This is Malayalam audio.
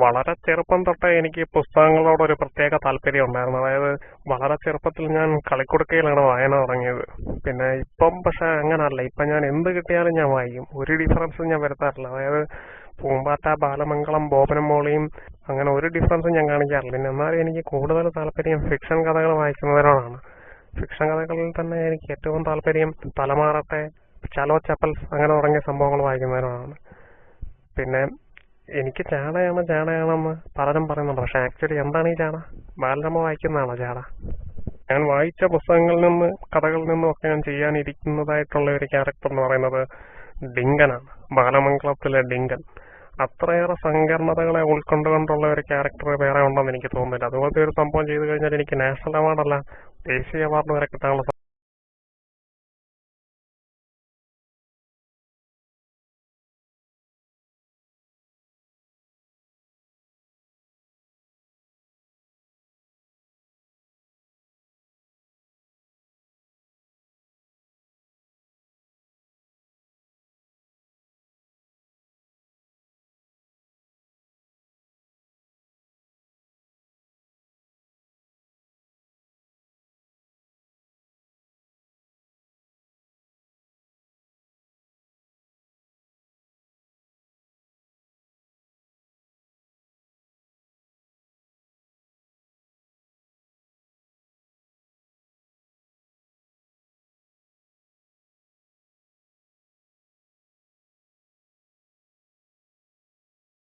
വളരെ ചെറുപ്പം തൊട്ടേ എനിക്ക് പുസ്തകങ്ങളോട് ഒരു പ്രത്യേക താല്പര്യം ഉണ്ടായിരുന്നു. അതായത് വളരെ ചെറുപ്പത്തിൽ ഞാൻ കളിക്കുടുക്കയിലാണ് വായന തുടങ്ങിയത്. പിന്നെ ഇപ്പം പക്ഷെ അങ്ങനല്ല. ഇപ്പം ഞാൻ എന്ത് കിട്ടിയാലും ഞാൻ വായിക്കും. ഒരു ഡിഫറൻസും ഞാൻ വരുത്താറില്ല. അതായത് പൂമ്പാറ്റ, ബാലമംഗളം, ബോബനും മോളിയും അങ്ങനെ ഒരു ഡിഫറൻസും ഞാൻ കാണിക്കാറില്ല. പിന്നെ എന്നാലും എനിക്ക് കൂടുതൽ താല്പര്യം ഫിക്ഷൻ കഥകൾ വായിക്കുന്നതിനോടാണ്. ഫിക്ഷൻ കഥകളിൽ തന്നെ എനിക്ക് ഏറ്റവും താല്പര്യം തലമാറട്ടെ, ചാലോ ചപ്പൽസ് അങ്ങനെ തുടങ്ങിയ സംഭവങ്ങൾ വായിക്കുന്നതിനോടാണ്. പിന്നെ എനിക്ക് ചാടയാണെന്ന് പലരും പറയുന്നുണ്ട്. പക്ഷെ ആക്ച്വലി എന്താണ് ഈ ചാട? ബാലരമ വായിക്കുന്നതാണോ ചാട? ഞാൻ വായിച്ച പുസ്തകങ്ങളിൽ നിന്ന്, കഥകളിൽ നിന്നും ഒക്കെ ഞാൻ ചെയ്യാനിരിക്കുന്നതായിട്ടുള്ള ഒരു ക്യാരക്ടർ എന്ന് പറയുന്നത് ഡിങ്കനാണ്. ബാലമംഗളത്തിലെ ഡിങ്കൻ. അത്രയേറെ സങ്കീർണതകളെ ഉൾക്കൊണ്ടുകൊണ്ടുള്ള ഒരു ക്യാരക്ടർ വേറെ ഉണ്ടെന്ന് എനിക്ക് തോന്നുന്നില്ല. അതുപോലത്തെ ഒരു സംഭവം ചെയ്തു കഴിഞ്ഞാൽ എനിക്ക് നാഷണൽ അവാർഡല്ല, ദേശീയ അവാർഡ് വരെ കിട്ടാനുള്ള